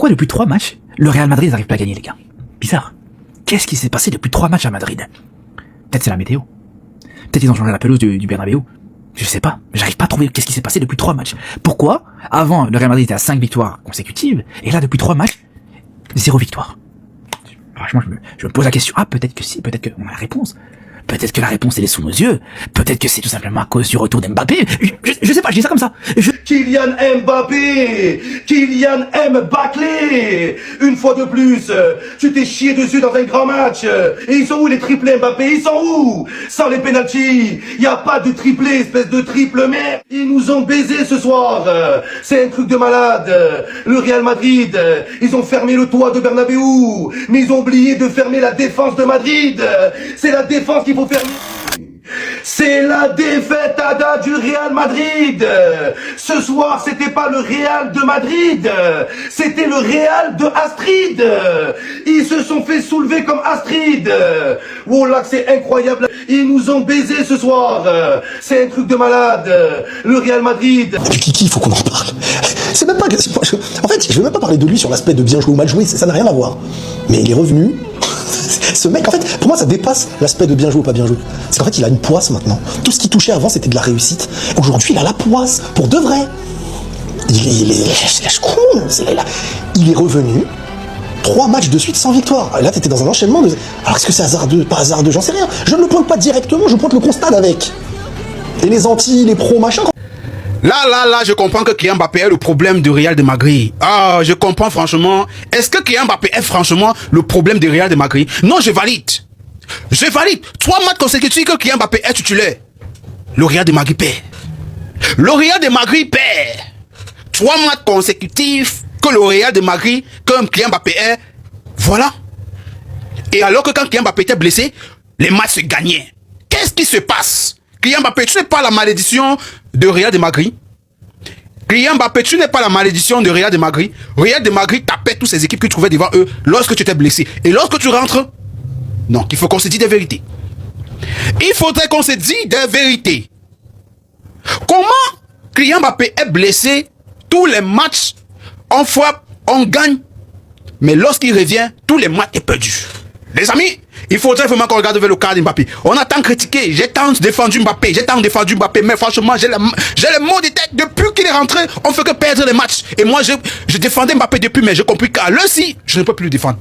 Pourquoi depuis 3 matchs, le Real Madrid n'arrive pas à gagner, les gars? Bizarre. Qu'est-ce qui s'est passé depuis 3 matchs à Madrid? Peut-être c'est la météo. Peut-être ils ont changé la pelouse du Bernabéu. Je sais pas. J'arrive pas à trouver qu'est-ce qui s'est passé depuis 3 matchs. Pourquoi? Avant, le Real Madrid était à 5 victoires consécutives, et là, depuis 3 matchs, 0 victoire. Franchement, je me pose la question. Ah, peut-être que si, peut-être qu'on a la réponse. Peut-être que la réponse, elle est sous nos yeux. Peut-être que c'est tout simplement à cause du retour d'Mbappé. Je sais pas, je dis ça comme ça. Kylian Mbappé, Kylian Mbappé. Une fois de plus, tu t'es chié dessus dans un grand match. Et ils sont où les triplés Mbappé? Ils sont où? Sans les pénaltys, y a pas de triplé, espèce de triple merde. Ils nous ont baisé ce soir. C'est un truc de malade. Le Real Madrid, ils ont fermé le toit de Bernabéu, mais ils ont oublié de fermer la défense de Madrid. C'est la défense qu'il faut fermer. C'est la défaite Ada du Real Madrid. Ce soir, c'était pas le Real de Madrid, c'était le Real de Astrid. Ils se sont fait soulever comme Astrid. Oh là, c'est incroyable. Ils nous ont baisé ce soir. C'est un truc de malade. Le Real Madrid. Et puis Kiki, il faut qu'on en parle. C'est même pas que... En fait, je vais même pas parler de lui sur l'aspect de bien jouer ou mal jouer, ça n'a rien à voir. Mais il est revenu... Ce mec, en fait, pour moi, ça dépasse l'aspect de bien jouer ou pas bien jouer. C'est qu'en fait, il a une poisse maintenant. Tout ce qui touchait avant, c'était de la réussite. Aujourd'hui, il a la poisse, pour de vrai. Il est revenu. 3 matchs de suite sans victoire. Et là, t'étais dans un enchaînement de... Alors, est-ce que c'est hasardeux, pas hasardeux, j'en sais rien. Je ne le pointe pas directement, je pointe le constat avec. Et les anti, les pros, machin... Là, je comprends que Kylian Mbappé est le problème du Real de Madrid. Ah, je comprends franchement. Est-ce que Kylian Mbappé est franchement le problème du Real de Madrid? Non, je valide. Je valide. 3 matchs consécutifs que Kylian Mbappé est titulaire. Le Real de Madrid perd. Le Real de Madrid perd. 3 matchs consécutifs que le Real de Madrid, comme Kylian Mbappé est, voilà. Et alors que quand Kylian Mbappé était blessé, les matchs se gagnaient. Qu'est-ce qui se passe? Kylian Mbappé, tu n'es pas la malédiction de Real de Madrid. Kylian Mbappé, tu n'es pas la malédiction de Real de Madrid. Real de Madrid tapait toutes ces équipes que tu trouvais devant eux lorsque tu étais blessé. Et lorsque tu rentres, non, il faut qu'on se dise des vérités. Il faudrait qu'on se dise des vérités. Comment Kylian Mbappé est blessé, tous les matchs, on frappe, on gagne, mais lorsqu'il revient, tous les matchs sont perdus. Les amis, il faudrait vraiment qu'on regarde vers le cas d'Mbappé. On a tant critiqué, j'ai tant défendu Mbappé, mais franchement, j'ai le mot de tête. Depuis qu'il est rentré, on fait que perdre les matchs. Et moi, je défendais Mbappé depuis, mais j'ai compris qu'à l'heure-ci, je ne peux plus le défendre.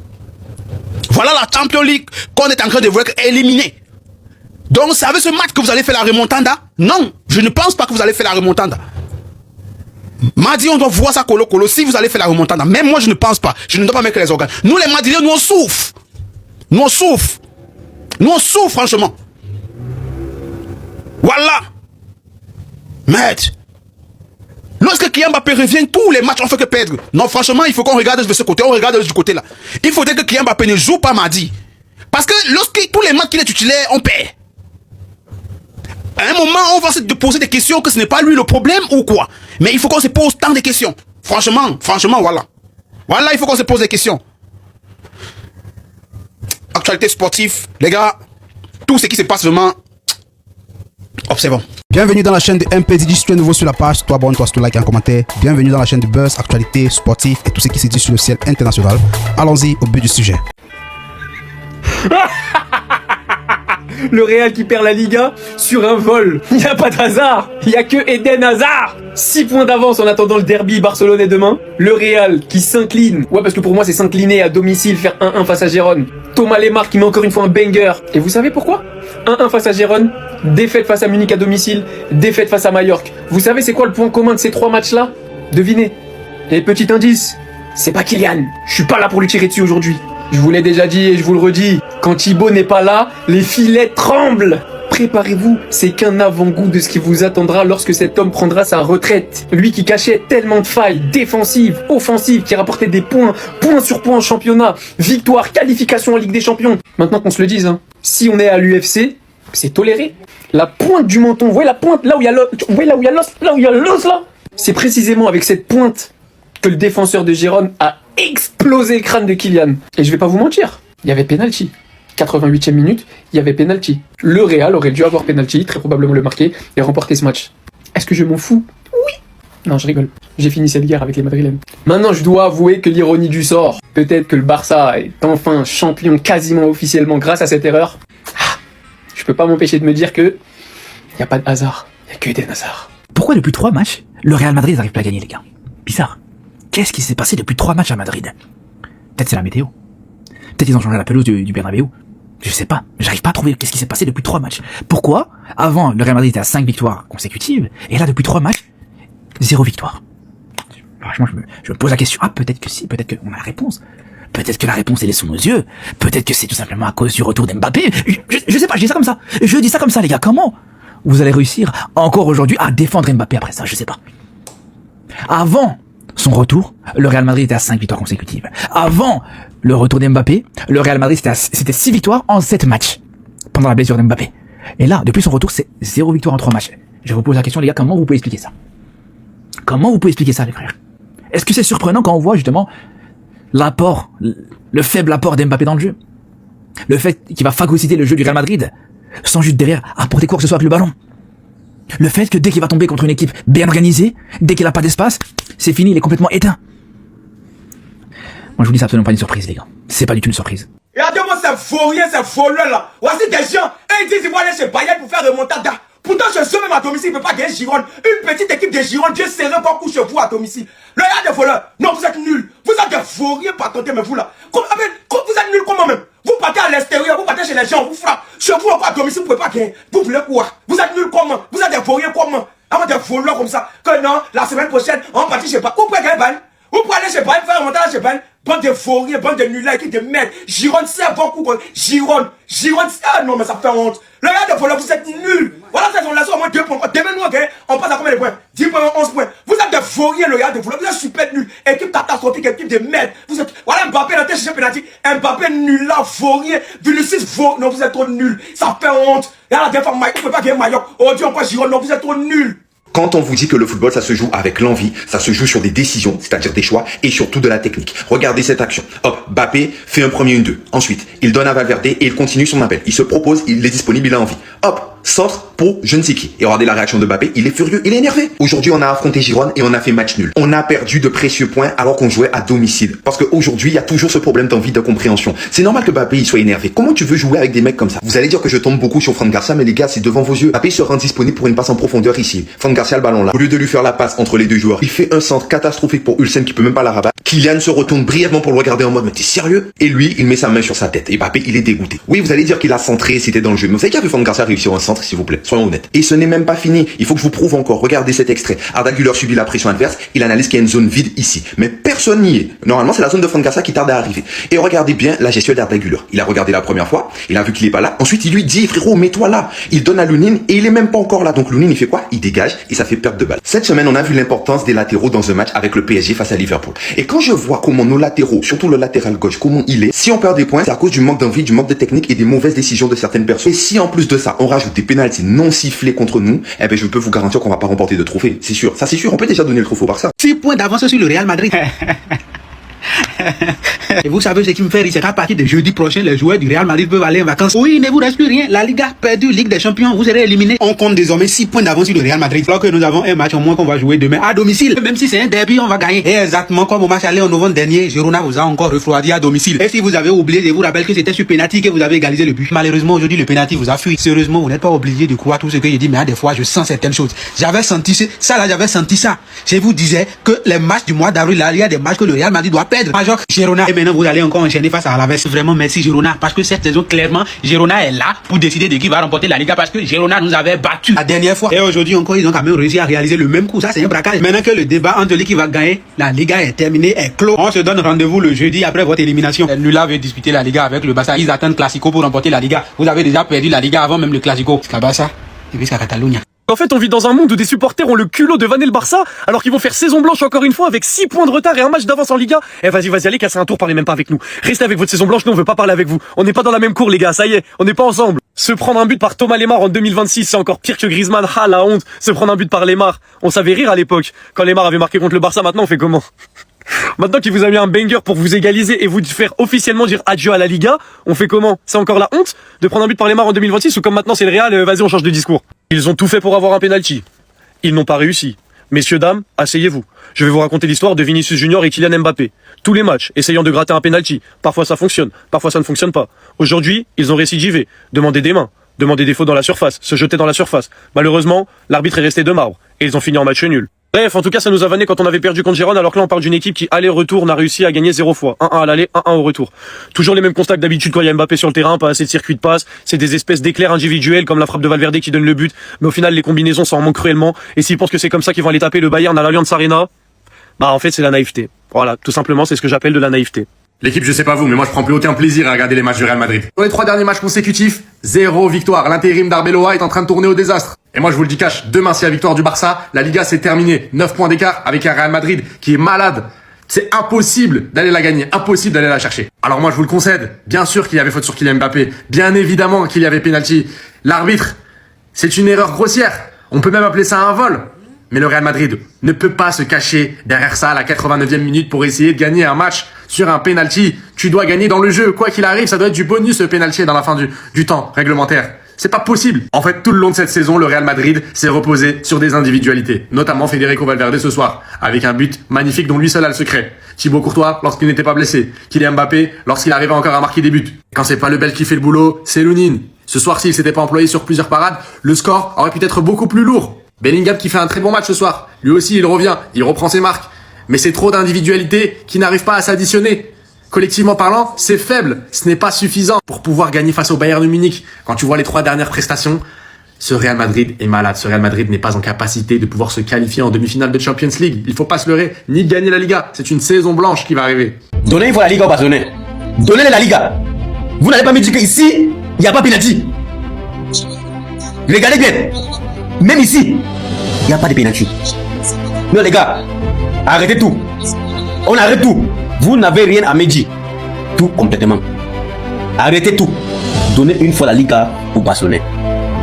Voilà la Champions League qu'on est en train de voir éliminer. Donc, c'est avec ce match que vous allez faire la remontada? Non, je ne pense pas que vous allez faire la remontada. Mardi, on doit voir ça colo si vous allez faire la remontada. Même moi, je ne pense pas. Je ne dois pas mettre les organes. Nous, les Madridiens, nous, on souffre. Nous on souffre. Nous on souffre franchement. Voilà. Merde. Lorsque Kylian Mbappé revient, tous les matchs on fait que perdre. Non franchement, il faut qu'on regarde de ce côté, on regarde du côté là. Il faudrait que Kylian Mbappé ne joue pas mardi. Parce que lorsque tous les matchs qu'il est titulaire, on perd. À un moment, on va se poser des questions que ce n'est pas lui le problème ou quoi. Mais il faut qu'on se pose tant de questions. Franchement, voilà. Voilà, il faut qu'on se pose des questions. Actualité sportive, les gars, tout ce qui se passe vraiment, observons. Bienvenue dans la chaîne de MPDJ. Si tu es nouveau sur la page, toi abonne-toi, si tu likes un commentaire. Bienvenue dans la chaîne de Buzz, actualité sportive et tout ce qui se dit sur le ciel international. Allons-y au but du sujet. Le Real qui perd la Liga sur un vol. Il n'y a pas de hasard. Il n'y a que Eden Hazard. 6 points d'avance en attendant le derby barcelonais demain. Le Real qui s'incline. Ouais, parce que pour moi, c'est s'incliner à domicile, faire 1-1 face à Gérone. Thomas Lemar qui met encore une fois un banger. Et vous savez pourquoi? 1-1 face à Gérone, défaite face à Munich à domicile, défaite face à Majorque. Vous savez c'est quoi le point commun de ces 3 matchs-là? Devinez. Et petit indice, c'est pas Kylian. Je suis pas là pour lui tirer dessus aujourd'hui. Je vous l'ai déjà dit et je vous le redis, quand Thibaut n'est pas là, les filets tremblent. Préparez-vous, c'est qu'un avant-goût de ce qui vous attendra lorsque cet homme prendra sa retraite. Lui qui cachait tellement de failles, défensives, offensives, qui rapportait des points, points sur points en championnat, victoire, qualification en Ligue des Champions. Maintenant qu'on se le dise, si on est à l'UFC, c'est toléré. La pointe du menton, vous voyez la pointe, là où il y a l'os, là, c'est précisément avec cette pointe que le défenseur de Gérone a explosé le crâne de Kylian. Et je vais pas vous mentir, il y avait penalty. 88e minute, il y avait penalty. Le Real aurait dû avoir penalty, très probablement le marquer, et remporter ce match. Est-ce que je m'en fous? Oui. Non, je rigole. J'ai fini cette guerre avec les Madrilènes. Maintenant, je dois avouer que l'ironie du sort, peut-être que le Barça est enfin champion quasiment officiellement grâce à cette erreur. Je peux pas m'empêcher de me dire que y a pas de hasard, y a que Eden Hazard. Pourquoi depuis 3 matchs, le Real Madrid n'arrive pas à gagner, les gars? Bizarre. Qu'est-ce qui s'est passé depuis 3 matchs à Madrid? Peut-être c'est la météo. Peut-être ils ont changé la pelouse du Bernabéu. Je sais pas. J'arrive pas à trouver qu'est-ce qui s'est passé depuis 3 matchs. Pourquoi? Avant, le Real Madrid était à 5 victoires consécutives, et là, depuis 3 matchs, 0 victoire. Franchement, je me pose la question. Ah, peut-être que si, peut-être qu'on a la réponse. Peut-être que la réponse, elle est sous nos yeux. Peut-être que c'est tout simplement à cause du retour d'Mbappé. Je sais pas, je dis ça comme ça. Je dis ça comme ça, les gars. Comment vous allez réussir encore aujourd'hui à défendre Mbappé après ça? Je sais pas. Avant son retour, le Real Madrid était à 5 victoires consécutives. Avant le retour d'Mbappé, le Real Madrid c'était 6 victoires en 7 matchs. Pendant la blessure d'Mbappé. Et là, depuis son retour, c'est 0 victoire en 3 matchs. Je vous pose la question, les gars, comment vous pouvez expliquer ça? Comment vous pouvez expliquer ça, les frères? Est-ce que c'est surprenant quand on voit justement l'apport, le faible apport d'Mbappé dans le jeu? Le fait qu'il va phagocyter le jeu du Real Madrid, sans juste derrière apporter quoi que ce soit avec le ballon. Le fait que dès qu'il va tomber contre une équipe bien organisée, dès qu'il n'a pas d'espace, c'est fini, il est complètement éteint. Moi je vous dis, c'est absolument pas une surprise, les gars. C'est pas du tout une surprise. Regardez-moi, c'est faux rien, c'est faux là. Voici des gens, et ils disent ils vont aller chez Bayern pour faire remontada. Pourtant, je suis même à domicile, il ne peut pas gagner Gironde. Une petite équipe de Gironde, Dieu sait pas couche vous à domicile. Le gars des voleurs, non, vous êtes nuls. Vous êtes des faux rien, pas tenter, mais vous là. Vous êtes nuls comment même? Vous partez à l'extérieur, vous partez chez les gens, on vous frappe. Chez vous, encore à domicile, vous ne pouvez pas gagner. Vous voulez quoi? Vous êtes nuls comment? Vous êtes des faux rien comment? Avant des voleurs comme ça. Que non, la semaine prochaine, on partit chez pas. Vous pouvez gagner balle. Vous pouvez aller chez Bayern, faire remonter chez Bayern. Bande de fourriers, bande de nuls, équipe de merde. Gironde, c'est beaucoup. Gironde, c'est... non, mais ça fait honte. Le gars de voleurs, vous êtes nuls. Voilà, ça, on l'a au moins 2 points. Demain, nous, ok, on passe à combien de points? 10 points, 11 points. Vous êtes des fourriers, le gars de voleurs. Vous êtes super nuls. Équipe catastrophique, équipe de merde. Vous êtes... Voilà, Mbappé, la tête chercher pénalty. Mbappé, nul là, fourrier. Vinicius, faux. Non, vous êtes trop nuls. Ça fait honte. Et là, la dernière fois, vous ne pouvez pas gagner Mayoc. Aujourd'hui, on passe Gironde. Non, vous êtes trop nuls. Quand on vous dit que le football, ça se joue avec l'envie, ça se joue sur des décisions, c'est-à-dire des choix, et surtout de la technique. Regardez cette action. Hop, Mbappé fait un premier 1-2. Ensuite, il donne à Valverde et il continue son appel. Il se propose, il est disponible, il a envie. Hop, centre pour je ne sais qui. Et regardez la réaction de Mbappé, il est furieux, il est énervé. Aujourd'hui, on a affronté Girone et on a fait match nul. On a perdu de précieux points alors qu'on jouait à domicile. Parce qu'aujourd'hui, il y a toujours ce problème d'envie, de compréhension. C'est normal que Mbappé il soit énervé. Comment tu veux jouer avec des mecs comme ça? Vous allez dire que je tombe beaucoup sur Fran Garcia, mais les gars, c'est devant vos yeux. Mbappé se rend disponible pour une passe en profondeur ici. Fran Garcia, le ballon là. Au lieu de lui faire la passe entre les deux joueurs, il fait un centre catastrophique pour Ulsen qui peut même pas la rabattre. Kylian se retourne brièvement pour le regarder en mode, mais t'es sérieux? Et lui, il met sa main sur sa tête. Et Mbappé, il est dégoûté. Oui, vous allez dire qu'il a centré, c'était dans le jeu. Mais vous savez qu'il a vu Fran Garcia réussir un centre, s'il vous plaît? Soyons honnêtes. Et ce n'est même pas fini. Il faut que je vous prouve encore. Regardez cet extrait. Arda Güler subit la pression adverse. Il analyse qu'il y a une zone vide ici. Mais personne n'y est. Normalement, c'est la zone de Fran Garcia qui tarde à arriver. Et regardez bien la gestion d'Arda Güler. Il a regardé la première fois. Il a vu qu'il est pas là. Ensuite, il lui dit, frérot, mets-toi là. Il donne à Lunin et il est même pas encore là. Donc Lunin, il fait quoi? Il dégage et ça fait perte de balle. Cette semaine, on a vu l'importance des latéraux dans un match avec le PSG face à Liverpool. Et quand je vois comment nos latéraux, surtout le latéral gauche, comment il est, si on perd des points, c'est à cause du manque d'envie, du manque de technique et des mauvaises décisions de certaines personnes. Et si en plus de ça, on rajoute des pénaltys non sifflés contre nous, eh ben je peux vous garantir qu'on va pas remporter de trophée. C'est sûr. Ça c'est sûr. On peut déjà donner le trophée au Barça. 6 points d'avance sur le Real Madrid. Et vous savez ce qui me fait rire, c'est qu'à partir de jeudi prochain, les joueurs du Real Madrid peuvent aller en vacances. Oui, il ne vous reste plus rien. La Liga perdu, Ligue des Champions, vous serez éliminé. On compte désormais 6 points d'avance sur le Real Madrid. Alors que nous avons un match au moins qu'on va jouer demain à domicile. Même si c'est un derby, on va gagner. Et exactement comme au match aller en novembre dernier, Girona vous a encore refroidi à domicile. Et si vous avez oublié, je vous rappelle que c'était sur penalty que vous avez égalisé le but. Malheureusement, aujourd'hui, le penalty vous a fui. Sérieusement, vous n'êtes pas obligé de croire tout ce que j'ai dit, mais à des fois, je sens certaines choses. J'avais senti ça là, j'avais senti ça. Je vous disais que les matchs du mois d'avril, là, il y a des matchs que le Real Madrid doit perdre. Major, Girona, et maintenant vous allez encore enchaîner face à Alaves. Vraiment merci Girona, parce que cette saison clairement Girona est là pour décider de qui va remporter la Liga, parce que Girona nous avait battu la dernière fois et aujourd'hui encore ils ont quand même réussi à réaliser le même coup. Ça c'est un braquage. Maintenant que le débat entre lui qui va gagner la Liga est terminé, est clos, on se donne rendez-vous le jeudi après votre élimination. Lula veut disputer la Liga avec le Barça. Ils attendent Classico pour remporter la Liga. Vous avez déjà perdu la Liga avant même le Classico. C'est Barça et puis c'est Catalunya. En fait, on vit dans un monde où des supporters ont le culot de vanner le Barça, alors qu'ils vont faire saison blanche encore une fois avec 6 points de retard et un match d'avance en Liga. Eh vas-y, allez, cassez un tour, parlez même pas avec nous. Restez avec votre saison blanche, nous on veut pas parler avec vous. On n'est pas dans la même cour les gars, ça y est, on n'est pas ensemble. Se prendre un but par Thomas Lemar en 2026, c'est encore pire que Griezmann. Ah la honte, se prendre un but par Lemar. On savait rire à l'époque. Quand Lemar avait marqué contre le Barça, maintenant on fait comment? Maintenant qu'il vous a mis un banger pour vous égaliser et vous faire officiellement dire adieu à la Liga, on fait comment? C'est encore la honte de prendre un but par Lemar en 2026 ou comme maintenant c'est le Real, vas-y on change de discours. Ils ont tout fait pour avoir un penalty. Ils n'ont pas réussi. Messieurs, dames, asseyez-vous. Je vais vous raconter l'histoire de Vinicius Junior et Kylian Mbappé. Tous les matchs, essayant de gratter un penalty. Parfois ça fonctionne, parfois ça ne fonctionne pas. Aujourd'hui, ils ont récidivé, demandé des mains, demandé des fautes dans la surface, se jeter dans la surface. Malheureusement, l'arbitre est resté de marbre et ils ont fini en match nul. Bref, en tout cas, ça nous a vanné quand on avait perdu contre Gérone, alors que là, on parle d'une équipe qui, aller-retour, n'a réussi à gagner 0 fois. 1-1 à l'aller, 1-1 au retour. Toujours les mêmes constats que d'habitude quand il y a Mbappé sur le terrain, pas assez de circuits de passe, c'est des espèces d'éclairs individuels comme la frappe de Valverde qui donne le but, mais au final, les combinaisons, ça en manque cruellement, et s'ils pensent que c'est comme ça qu'ils vont aller taper le Bayern à l'Allianz Arena, bah, en fait, c'est la naïveté. Voilà, tout simplement, c'est ce que j'appelle de la naïveté. L'équipe, je sais pas vous, mais moi je prends plus aucun plaisir à regarder les matchs du Real Madrid. Dans les 3 derniers matchs consécutifs, 0 victoire. L'intérim d'Arbeloa est en train de tourner au désastre. Et moi je vous le dis cash, demain s'il y a victoire du Barça, la Liga c'est terminé. 9 points d'écart avec un Real Madrid qui est malade. C'est impossible d'aller la gagner, impossible d'aller la chercher. Alors moi je vous le concède, bien sûr qu'il y avait faute sur Kylian Mbappé, bien évidemment qu'il y avait penalty. L'arbitre, c'est une erreur grossière. On peut même appeler ça un vol. Mais le Real Madrid ne peut pas se cacher derrière ça à la 89e minute pour essayer de gagner un match sur un penalty. Tu dois gagner dans le jeu. Quoi qu'il arrive, ça doit être du bonus ce penalty dans la fin du temps réglementaire. C'est pas possible. En fait, tout le long de cette saison, le Real Madrid s'est reposé sur des individualités. Notamment Federico Valverde ce soir, avec un but magnifique dont lui seul a le secret. Thibaut Courtois lorsqu'il n'était pas blessé. Kylian Mbappé lorsqu'il arrivait encore à marquer des buts. Quand c'est pas le Bel qui fait le boulot, c'est Lounine. Ce soir, s'il s'était pas employé sur plusieurs parades, le score aurait pu être beaucoup plus lourd. Bellingham qui fait un très bon match ce soir. Lui aussi, il revient, il reprend ses marques. Mais c'est trop d'individualités qui n'arrivent pas à s'additionner. Collectivement parlant, c'est faible. Ce n'est pas suffisant pour pouvoir gagner face au Bayern de Munich. Quand tu vois les 3 dernières prestations, ce Real Madrid est malade. Ce Real Madrid n'est pas en capacité de pouvoir se qualifier en demi-finale de Champions League. Il faut pas se leurrer, ni gagner la Liga. C'est une saison blanche qui va arriver. Donnez une fois la Liga au Barcelonais. Donnez-les la Liga. Vous n'allez pas me dire qu'ici, il n'y a pas penalty. Regardez bien. Même ici, il n'y a pas de penalty. Non les gars, arrêtez tout. On arrête tout. Vous n'avez rien à me dire. Tout complètement. Arrêtez tout. Donnez une fois la Liga au Barcelonais.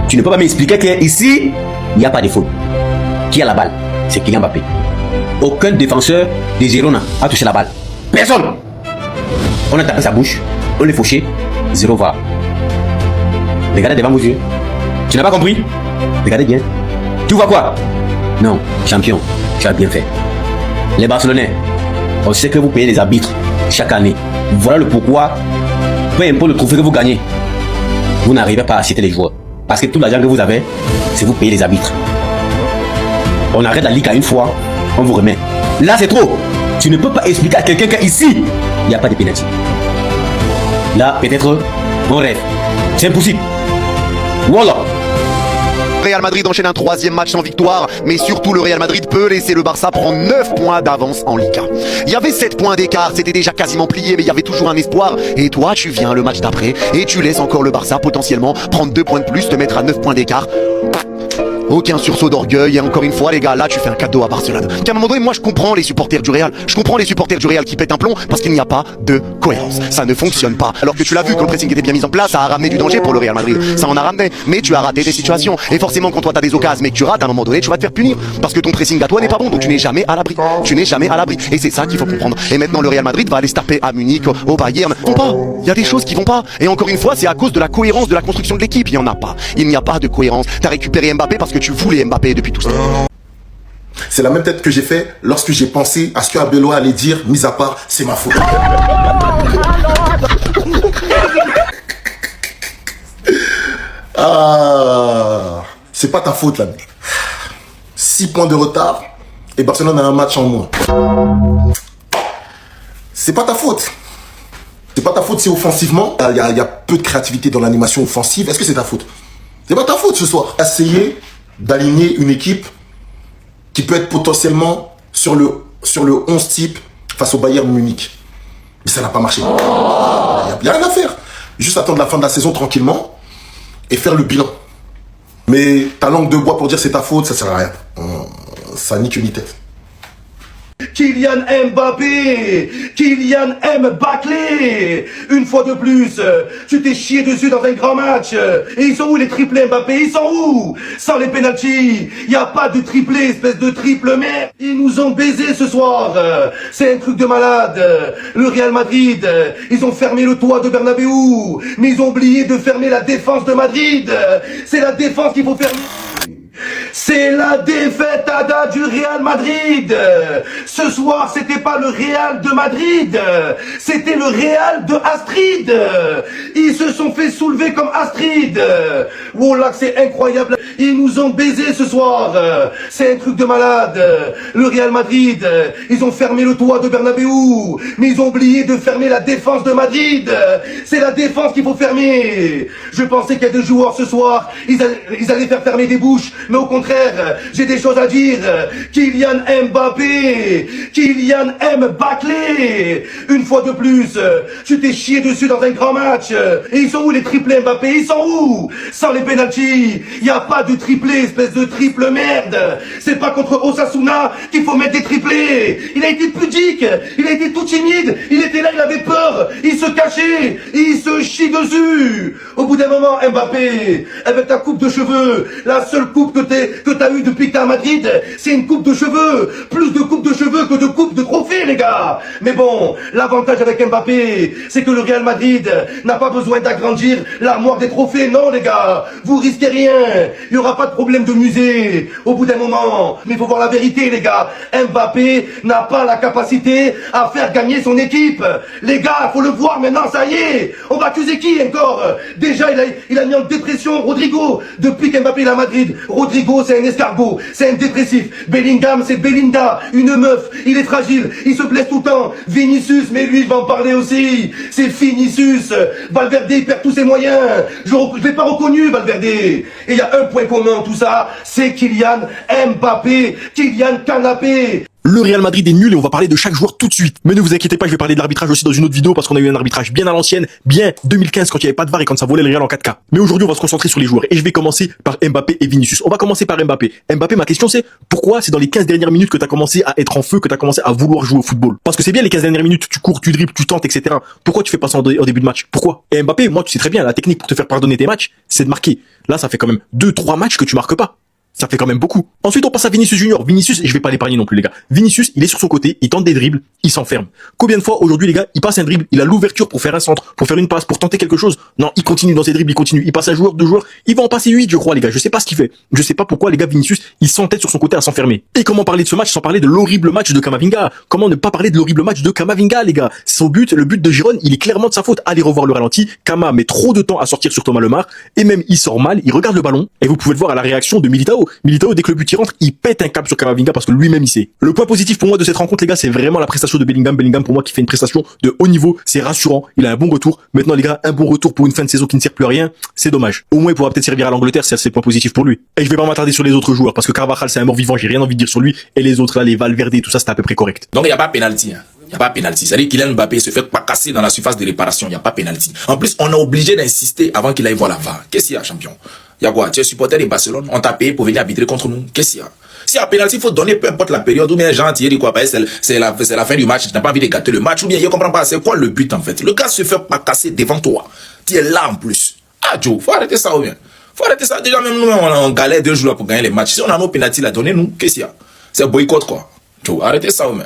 Tu ne peux pas m'expliquer qu'ici, il n'y a pas de faute. Qui a la balle? C'est Kylian Mbappé. Aucun défenseur des Girona a touché la balle. Personne. On a tapé sa bouche, on l'a fauché, 0 VAR. Regardez devant vos yeux. Tu n'as pas compris? Regardez bien. Tu vois quoi? Non, champion, tu as bien fait. Les Barcelonais, on sait que vous payez les arbitres chaque année. Voilà le pourquoi, peu importe le trophée que vous gagnez, vous n'arrivez pas à citer les joueurs. Parce que tout l'argent que vous avez, c'est vous payer les arbitres. On arrête la Ligue à une fois, on vous remet. Là c'est trop. Tu ne peux pas expliquer à quelqu'un qu'ici, il n'y a pas de pénalty. Là, peut-être, on rêve. C'est impossible. Voilà. Real Madrid enchaîne un 3e match sans victoire, mais surtout le Real Madrid peut laisser le Barça prendre 9 points d'avance en Liga. Il y avait 7 points d'écart, c'était déjà quasiment plié, mais il y avait toujours un espoir. Et toi, tu viens le match d'après et tu laisses encore le Barça potentiellement prendre 2 points de plus, te mettre à 9 points d'écart. Aucun sursaut d'orgueil, et encore une fois les gars, là tu fais un cadeau à Barcelone. Qu'à un moment donné, moi je comprends les supporters du Real, qui pètent un plomb parce qu'il n'y a pas de cohérence. Ça ne fonctionne pas. Alors que tu l'as vu, quand le pressing était bien mis en place, ça a ramené du danger pour le Real Madrid. Ça en a ramené, mais tu as raté des situations. Et forcément quand toi t'as des occasions, mais que tu rates, à un moment donné, tu vas te faire punir. Parce que ton pressing à toi n'est pas bon, donc tu n'es jamais à l'abri. Tu n'es jamais à l'abri. Et c'est ça qu'il faut comprendre. Et maintenant le Real Madrid va aller se taper à Munich, au Bayern. Vont pas. Il y a des choses qui vont pas. Et encore une fois, c'est à cause de la cohérence de la construction de l'équipe. Il n'y en a pas. Il n'y a pas de cohérence. T'as récupéré Mbappé parce que tu voulais Mbappé depuis tout ça. C'est la même tête que j'ai fait lorsque j'ai pensé à ce que Arbeloa allait dire, mis à part, c'est ma faute. Ah, c'est pas ta faute, l'ami. 6 points de retard et Barcelone a un match en moins. C'est pas ta faute. C'est pas ta faute si offensivement, il y a peu de créativité dans l'animation offensive. Est-ce que c'est ta faute? C'est pas ta faute ce soir. Essayer d'aligner une équipe qui peut être potentiellement sur le 11 type face au Bayern Munich. Mais ça n'a pas marché. Il n'y a rien à faire. Juste attendre la fin de la saison tranquillement et faire le bilan. Mais ta langue de bois pour dire c'est ta faute, ça sert à rien. Ça nique une tête. Kylian Mbappé, Kylian Mbappé, une fois de plus, tu t'es chié dessus dans un grand match. Et ils sont où les triplés Mbappé? Ils sont où? Sans les pénaltys, y a pas de triplé, espèce de triple merde. Ils nous ont baisés ce soir. C'est un truc de malade. Le Real Madrid, ils ont fermé le toit de Bernabeu, mais ils ont oublié de fermer la défense de Madrid. C'est la défense qu'il faut fermer. C'est la défaite à date du Real Madrid. Ce soir, c'était pas le Real de Madrid, c'était le Real de Astrid. Ils se sont fait soulever comme Astrid. Oh là, c'est incroyable. Ils nous ont baisés ce soir. C'est un truc de malade. Le Real Madrid, ils ont fermé le toit de Bernabéu, mais ils ont oublié de fermer la défense de Madrid. C'est la défense qu'il faut fermer. Je pensais qu'il y a des joueurs ce soir, ils allaient faire fermer des bouches, mais au contraire, j'ai des choses à dire. Kylian Mbappé, Kylian Mbappé, une fois de plus, tu t'es chié dessus dans un grand match. Et ils sont où les triplés Mbappé? Ils sont où? Sans les pénaltys, il n'y a pas de triplé, espèce de triple merde. C'est pas contre Osasuna qu'il faut mettre des triplés. Il a été pudique, il a été tout timide, il était là, il avait peur, il se cachait, il se chie dessus. Au bout d'un moment, Mbappé, avec ta coupe de cheveux, la seule coupe que t'as eue depuis que t'es à Madrid, c'est une coupe de cheveux. Plus de coupe de cheveux que de coupe de trophée, les gars. Mais bon, l'avantage avec Mbappé, c'est que le Real Madrid n'a pas besoin d'agrandir l'armoire des trophées. Non, les gars, vous risquez rien. Il n'y aura pas de problème de musée au bout d'un moment. Mais il faut voir la vérité, les gars. Mbappé n'a pas la capacité à faire gagner son équipe. Les gars, faut le voir maintenant, ça y est. On va accuser qui encore? Déjà, il a mis en dépression Rodrigo. Depuis qu'Mbappé est à Madrid, Rodrigo, c'est un escargot, c'est un dépressif. Bellingham, c'est Belinda, une meuf. Il est fragile, il se blesse tout le temps. Vinicius, mais lui, je vais en parler aussi. C'est Vinicius. Valverde, il perd tous ses moyens. Je l'ai pas reconnu, Valverde. Et il y a un point commun en tout ça, c'est Kylian Mbappé, Kylian Canapé. Le Real Madrid est nul et on va parler de chaque joueur tout de suite. Mais ne vous inquiétez pas, je vais parler de l'arbitrage aussi dans une autre vidéo parce qu'on a eu un arbitrage bien à l'ancienne, bien 2015 quand il n'y avait pas de VAR et quand ça volait le Real en 4K. Mais aujourd'hui, on va se concentrer sur les joueurs et je vais commencer par Mbappé et Vinicius. On va commencer par Mbappé. Mbappé, ma question c'est pourquoi c'est dans les 15 dernières minutes que tu as commencé à être en feu, que tu as commencé à vouloir jouer au football? Parce que c'est bien les 15 dernières minutes, tu cours, tu dribbles, tu tentes, etc. Pourquoi tu fais pas ça au début de match? Pourquoi? Et Mbappé, moi tu sais très bien, la technique pour te faire pardonner tes matchs, c'est de marquer. Là, ça fait quand même 2-3 matchs que tu marques pas. Ça fait quand même beaucoup. Ensuite, on passe à Vinicius Junior. Vinicius, je vais pas l'épargner non plus, les gars. Vinicius, il est sur son côté, il tente des dribbles, il s'enferme. Combien de fois, aujourd'hui, les gars, il passe un dribble, il a l'ouverture pour faire un centre, pour faire une passe, pour tenter quelque chose. Non, il continue dans ses dribbles, il continue. Il passe un joueur, deux joueurs. Il va en passer 8, je crois, les gars. Je sais pas ce qu'il fait. Je sais pas pourquoi, les gars, Vinicius, il s'entête sur son côté à s'enfermer. Et comment parler de ce match sans parler de l'horrible match de Camavinga? Comment ne pas parler de l'horrible match de Camavinga, les gars? Son but, le but de Girone, il est clairement de sa faute. Allez revoir le ralenti. Kama met trop de temps à sortir sur Thomas Lemar. Et même, il sort mal, il regarde le ballon. Et vous pouvez le voir à la réaction de Militao. Militao, dès que le but il rentre, il pète un câble sur Camavinga parce que lui-même il sait. Le point positif pour moi de cette rencontre, les gars, c'est vraiment la prestation de Bellingham. Bellingham pour moi qui fait une prestation de haut niveau, c'est rassurant, il a un bon retour. Maintenant les gars, un bon retour pour une fin de saison qui ne sert plus à rien, c'est dommage. Au moins il pourra peut-être servir à l'Angleterre, c'est le point positif pour lui. Et je vais pas m'attarder sur les autres joueurs parce que Carvajal c'est un mort vivant, j'ai rien envie de dire sur lui, et les autres là, les Valverde, tout ça c'était à peu près correct. Donc il y a pas penalty. Il n'y a pas pénalty. C'est-à-dire qu'il Kylian Mbappé se fait pas casser dans la surface de réparation. Il n'y a pas pénalty. En plus, on est obligé d'insister avant qu'il aille voir la VAR. Qu'est-ce qu'il y a, champion? Il y a quoi? Tu es supporter de Barcelone, on t'a payé pour venir arbitrer contre nous. Qu'est-ce qu'il y a? S'il y a pénalty, il faut donner peu importe la période. Ou bien gentil, dit quoi? C'est la fin du match. Tu n'as pas envie de gâter le match. Ou bien, je comprends pas. C'est quoi le but, en fait? Le gars se fait pas casser devant toi. Tu es là, en plus. Ah, Joe, faut arrêter ça, ou bien? Faut arrêter ça. Déjà, même nous, on galère 2 jours là pour gagner les matchs. Si on a nos pénalty là, donnez-nous. Qu'est-ce qu'il y a? C'est boycott, quoi. Joe, arrêtez ça, ou bien?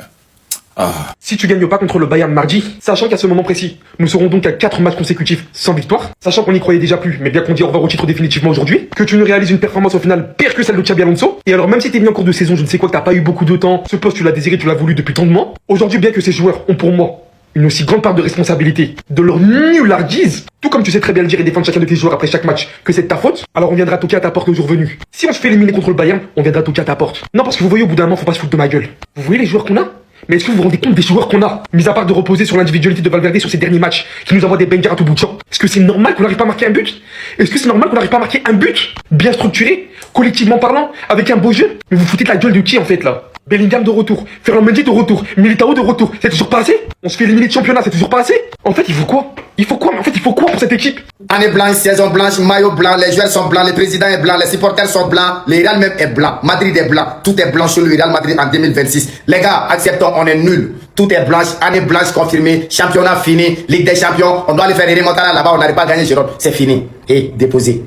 Ah. Si tu gagnes pas contre le Bayern mardi, sachant qu'à ce moment précis, nous serons donc à 4 matchs consécutifs sans victoire, sachant qu'on n'y croyait déjà plus, mais bien qu'on dit au revoir au titre définitivement aujourd'hui, que tu ne réalises une performance au final pire que celle de Xabi Alonso, et alors même si t'es mis en cours de saison, je ne sais quoi, que t'as pas eu beaucoup de temps, ce poste tu l'as désiré, tu l'as voulu depuis tant de mois, aujourd'hui bien que ces joueurs ont pour moi une aussi grande part de responsabilité de leur nullardise, tout comme tu sais très bien le dire et défendre chacun de tes joueurs après chaque match, que c'est de ta faute, alors on viendra toquer à ta porte le jour venu. Si on se fait éliminer contre le Bayern, on viendra toquer à ta porte. Non parce que vous voyez au bout d'un moment, faut pas se foutre de ma gueule. Vous voyez les joueurs qu'on a? Mais est-ce que vous vous rendez compte des joueurs qu'on a? Mis à part de reposer sur l'individualité de Valverde sur ces derniers matchs, qui nous envoie des bangers à tout bout de champ. Est-ce que c'est normal qu'on n'arrive pas à marquer un but? Est-ce que c'est normal qu'on n'arrive pas à marquer un but bien structuré, collectivement parlant, avec un beau jeu? Mais vous foutez de la gueule de qui en fait là? Bellingham de retour, Ferland Mendy de retour, Militao de retour, c'est toujours pas assez? On se fait éliminer de championnat, c'est toujours pas assez? En fait, il faut quoi? Il faut quoi? Mais en fait, il faut quoi pour cette équipe? Année blanche, saison blanche, maillot blanc, les joueurs sont blancs, le président est blanc, les supporters sont blancs, le Real même est blanc, Madrid est blanc, tout est blanc sur le Real Madrid en 2026. Les gars, acceptons, on est nuls. Tout est blanche, année blanche confirmée, championnat fini, Ligue des Champions, on doit aller faire des remontadas là-bas, on n'arrive pas à gagner, Jérôme, c'est fini. Et déposez.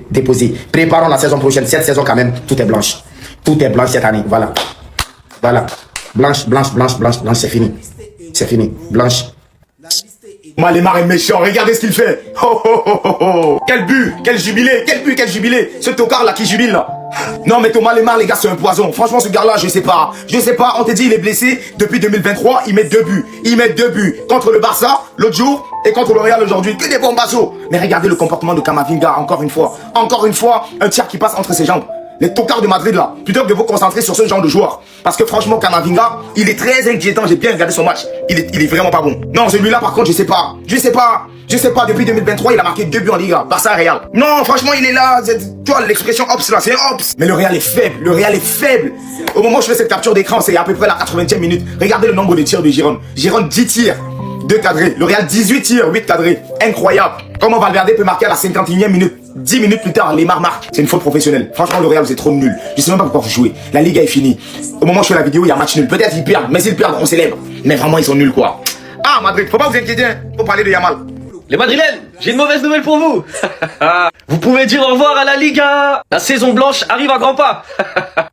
Préparons la saison prochaine, cette saison quand même, tout est blanche. Tout est blanche cette année, voilà. Blanche, c'est fini. C'est fini, blanche. Malemar est méchant, regardez ce qu'il fait. Oh. Quel but, quel jubilé. Ce tocard là qui jubile là. Non mais Thomas Lemar les gars c'est un poison. Franchement ce gars-là je sais pas. On t'a dit il est blessé depuis 2023. Il met 2 buts. Contre le Barça l'autre jour et contre le Real aujourd'hui. Que des bombazos. Mais regardez le comportement de Camavinga encore une fois. Un tir qui passe entre ses jambes. Les tocards de Madrid là, plutôt que de vous concentrer sur ce genre de joueur. Parce que franchement Camavinga, il est très inquiétant, j'ai bien regardé son match. Il est vraiment pas bon. Non, celui-là par contre, je sais pas, depuis 2023, il a marqué 2 buts en Liga, Barça Real. Non, franchement, il est là, tu vois l'expression ops là, c'est ops. Mais le Real est faible, Au moment où je fais cette capture d'écran, c'est à peu près la 80e minute. Regardez le nombre de tirs de Giron. Giron 10 tirs, 2 cadrés. Le Real 18 tirs, 8 cadrés. Incroyable. Comment Valverde peut marquer à la 51e minute? 10 minutes plus tard, Lemar marque. C'est une faute professionnelle. Franchement, le Real, vous êtes trop nul. Je sais même pas pourquoi vous jouez. La Liga est finie. Au moment où je fais la vidéo, il y a un match nul. Peut-être ils perdent, mais s'ils perdent, on célèbre. Mais vraiment, ils sont nuls, quoi. Ah, Madrid, faut pas vous inquiéter, hein. Faut parler de Yamal. Les Madrilènes, j'ai une mauvaise nouvelle pour vous. Vous pouvez dire au revoir à la Liga. La saison blanche arrive à grands pas.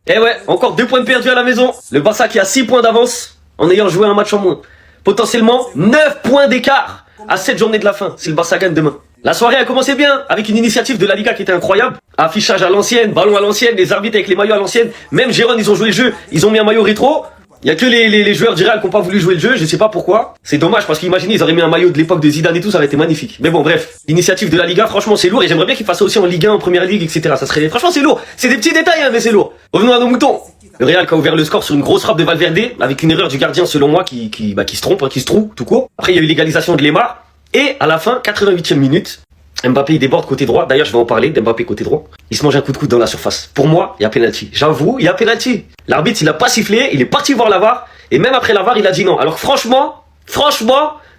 Et ouais, encore 2 points de perdus à la maison. Le Barça qui a 6 points d'avance en ayant joué un match en moins. Potentiellement 9 points d'écart à 7 journées de la fin si le Barça gagne demain. La soirée a commencé bien avec une initiative de la Liga qui était incroyable. Affichage à l'ancienne, ballon à l'ancienne, les arbitres avec les maillots à l'ancienne. Même Gérone, ils ont joué le jeu, ils ont mis un maillot rétro. Il y a que les joueurs du Real qui n'ont pas voulu jouer le jeu, je sais pas pourquoi. C'est dommage parce qu'imaginez, ils auraient mis un maillot de l'époque de Zidane et tout, ça aurait été magnifique. Mais bon, bref, l'initiative de la Liga, franchement, c'est lourd et j'aimerais bien qu'ils fassent ça aussi en Ligue 1, en Première Ligue, etc. Ça serait, franchement, c'est lourd. C'est des petits détails, hein, mais c'est lourd. Revenons à nos moutons. Le Real qui a ouvert le score sur une grosse frappe de Valverde, avec une erreur du gardien, selon moi, qui se trompe, hein, qui se trouve, tout court. Après, il y a eu l'égalisation de Lemar. Et à la fin, 88e minute, Mbappé il déborde côté droit. D'ailleurs, je vais en parler d'Mbappé côté droit. Il se mange un coup de coude dans la surface. Pour moi, il y a penalty. J'avoue, il y a penalty. L'arbitre, il a pas sifflé, il est parti voir la VAR. Et même après la VAR, il a dit non. Alors franchement,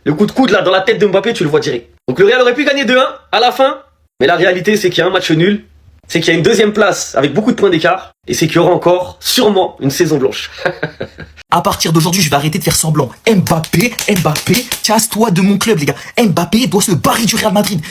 le coup de coude là dans la tête de Mbappé, tu le vois direct. Donc le Real aurait pu gagner 2-1 à la fin. Mais la réalité, c'est qu'il y a un match nul. C'est qu'il y a une 2e place avec beaucoup de points d'écart. Et c'est qu'il y aura encore, sûrement, une saison blanche. À partir d'aujourd'hui, je vais arrêter de faire semblant. Mbappé, casse-toi de mon club, les gars. Mbappé doit se barrer du Real Madrid.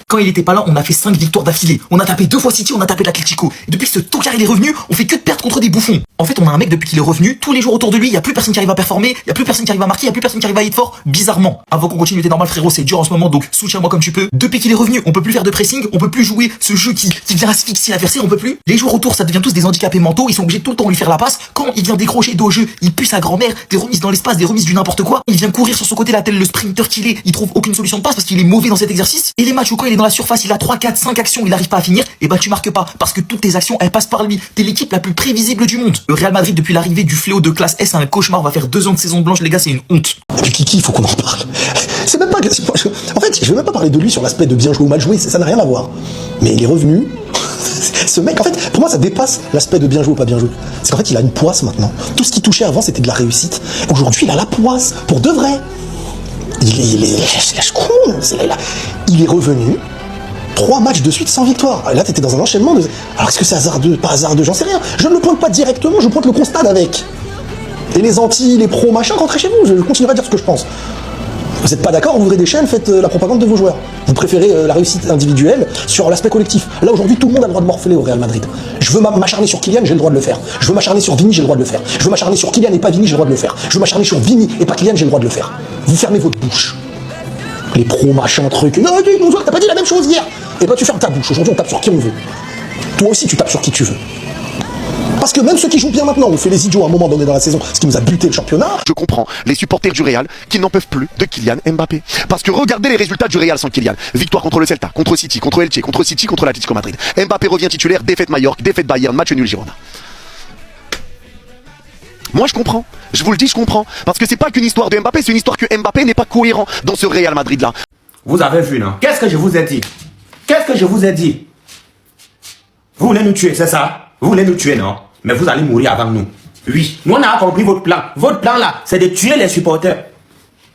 Quand il était pas là, on a fait 5 victoires d'affilée. On a tapé 2 fois City, on a tapé l'Atlético. Et depuis que ce tocard il est revenu, on fait que de perdre contre des bouffons. En fait, on a un mec depuis qu'il est revenu, tous les jours autour de lui, il y a plus personne qui arrive à performer, il y a plus personne qui arrive à marquer, il y a plus personne qui arrive à être fort. Bizarrement. Avant qu'on continue, t'es normal frérot, c'est dur en ce moment, donc soutiens-moi comme tu peux. Depuis qu'il est revenu, on peut plus faire de pressing, on peut plus jouer ce jeu qui vient asphyxier l'adversaire, on peut plus. Les joueurs autour, ça devient tous des handicapés mentaux, ils sont obligés tout le temps de lui faire la passe. Quand il vient décrocher dos au jeu, il pue sa grand-mère, des remises dans l'espace, des remises du n'importe quoi. Il vient courir sur son côté là, tel le sprinter qu'il est, il trouve aucune solution de passe parce qu'il est mauvais dans cet exercice. Et les matchs où quand il est dans la surface, il a 3, 4, 5 actions, il n'arrive pas à finir, et bah tu marques pas, parce que toutes tes actions, elles passent par lui. T'es l'équipe la plus prévisible du monde. Le Real Madrid, depuis l'arrivée du fléau de classe S, c'est un cauchemar, on va faire 2 ans de saison blanche, les gars, c'est une honte. Et puis Kiki, il faut qu'on en parle. C'est même pas... En fait, je veux même pas parler de lui sur l'aspect de bien jouer ou mal jouer, ça n'a rien à voir. Mais il est revenu... Ce mec, en fait, pour moi, ça dépasse l'aspect de bien jouer ou pas bien jouer. C'est qu'en fait, il a une poisse maintenant. Tout ce qu'il touchait avant, c'était de la réussite. Aujourd'hui, il a la poisse, pour de vrai. Il est revenu... 3 matchs de suite sans victoire. Et là, t'étais dans un enchaînement de... Alors, est-ce que c'est hasardeux, pas hasardeux, j'en sais rien. Je ne le pointe pas directement, je pointe le constat avec. Et les anti, les pros, machin, rentrez chez vous, je continuerai à dire ce que je pense. Vous n'êtes pas d'accord, ouvrez des chaînes, faites la propagande de vos joueurs. Vous préférez la réussite individuelle sur l'aspect collectif. Là, aujourd'hui, tout le monde a le droit de morfler au Real Madrid. Je veux m'acharner sur Kylian, j'ai le droit de le faire. Je veux m'acharner sur Vini, j'ai le droit de le faire. Je veux m'acharner sur Kylian et pas Vini, j'ai le droit de le faire. Je veux m'acharner sur Vini et pas Kylian, j'ai le droit de le faire. Vous fermez votre bouche. Les pros, machin, trucs. Non, t'as pas dit la même chose hier. Et bah tu fermes ta bouche. Aujourd'hui, on tape sur qui on veut. Toi aussi, tu tapes sur qui tu veux. Parce que même ceux qui jouent bien maintenant, on fait les idiots à un moment donné dans la saison, ce qui nous a buté le championnat. Je comprends les supporters du Real qui n'en peuvent plus de Kylian Mbappé. Parce que regardez les résultats du Real sans Kylian. Victoire contre le Celta, contre City, contre Elche, contre City, contre l'Atlético Madrid. Mbappé revient titulaire, défaite Mallorca, défaite Bayern, match nul Girona. Moi je comprends, je vous le dis, je comprends. Parce que c'est pas qu'une histoire de Mbappé, c'est une histoire que Mbappé n'est pas cohérent dans ce Real Madrid là. Vous avez vu, non? Qu'est-ce que je vous ai dit? Qu'est-ce que je vous ai dit? Vous voulez nous tuer, c'est ça? Vous voulez nous tuer, non? Mais vous allez mourir avant nous. Oui, nous on a compris votre plan. Votre plan là, c'est de tuer les supporters.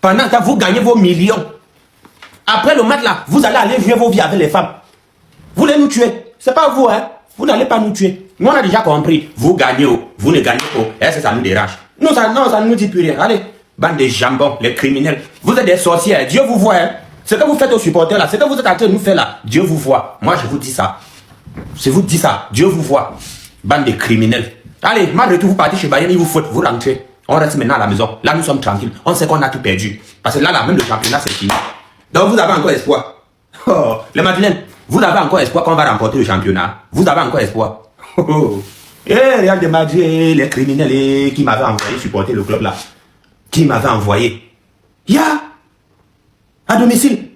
Pendant que vous gagnez vos millions. Après le match là, vous allez aller vivre vos vies avec les femmes. Vous voulez nous tuer? C'est pas vous, hein? Vous n'allez pas nous tuer. Nous on a déjà compris. Vous gagnez, vous ne gagnez pas. Est-ce que ça nous dérange? Non, ça ne nous dit plus rien. Allez, bande de jambons, les criminels. Vous êtes des sorciers, Dieu vous voit, hein? Ce que vous faites aux supporters là, ce que vous êtes en train de nous faire là, Dieu vous voit. Moi je vous dis ça. Je vous dis ça, Dieu vous voit. Bande de criminels. Allez, malgré tout, vous partez chez Bayern, il vous faut, vous rentrez. On reste maintenant à la maison. Là, nous sommes tranquilles. On sait qu'on a tout perdu. Parce que là, même le championnat, c'est fini. Donc, vous avez encore espoir. Oh, les Madeleines, vous avez encore espoir qu'on va remporter le championnat. Vous avez encore espoir. Oh. Et Real de Madrid, les criminels qui m'avaient envoyé supporter le club là. Qui m'avaient envoyé. À domicile.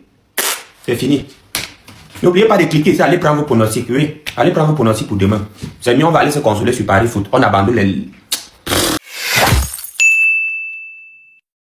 C'est fini. N'oubliez pas de cliquer ici, allez prendre vos pronostics, oui. Allez prendre vos pronostics pour demain. C'est mieux, on va aller se consoler sur Paris Foot. On abandonne